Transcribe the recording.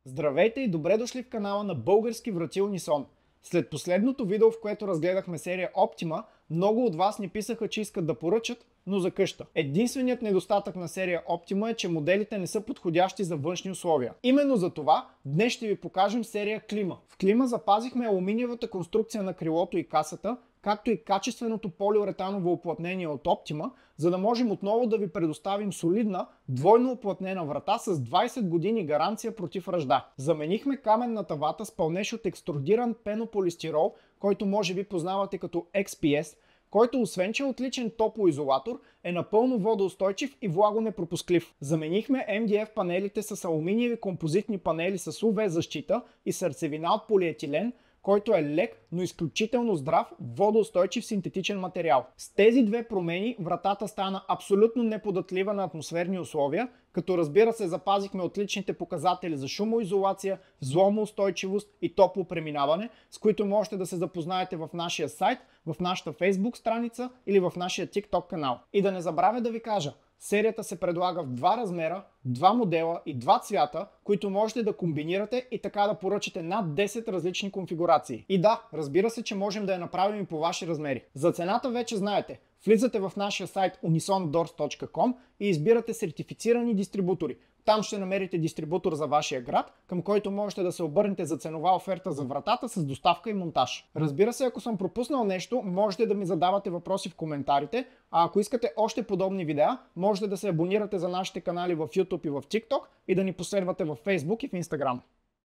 Здравейте и добре дошли в канала на Български врати Унисон. След последното видео, в което разгледахме серия Optima, много от вас ни писаха, че искат да поръчат, но за къща. Единственият недостатък на серия Optima е, че моделите не са подходящи за външни условия. Именно за това днес ще ви покажем серия Клима. В Клима запазихме алуминиевата конструкция на крилото и касата, както и качественото полиуретаново уплътнение от Optima, за да можем отново да ви предоставим солидна, двойно уплътнена врата с 20 години гаранция против ръжда. Заменихме каменната вата с пълнеж от екструдиран пенополистирол, който може би познавате като XPS, който освен че е отличен топлоизолатор, е напълно водоустойчив и влагонепропусклив. Заменихме MDF панелите с алуминиеви композитни панели с UV защита и сърцевина от полиетилен, който е лек, но изключително здрав, водоустойчив синтетичен материал. С тези две промени вратата стана абсолютно неподатлива на атмосферни условия, като разбира се запазихме отличните показатели за шумоизолация, взломоустойчивост и топло преминаване, с които можете да се запознаете в нашия сайт, в нашата Facebook страница или в нашия TikTok канал. И да не забравя да ви кажа, серията се предлага в два размера, два модела и два цвята, които можете да комбинирате и така да поръчате над 10 различни конфигурации. И да, разбира се, че можем да я направим и по ваши размери. За цената вече знаете. Влизате в нашия сайт unisondoors.com и избирате сертифицирани дистрибутори. Там ще намерите дистрибутор за вашия град, към който можете да се обърнете за ценова оферта за вратата с доставка и монтаж. Разбира се, ако съм пропуснал нещо, можете да ми задавате въпроси в коментарите, а ако искате още подобни видеа, можете да се абонирате за нашите канали в YouTube и в TikTok и да ни последвате в Facebook и в Instagram.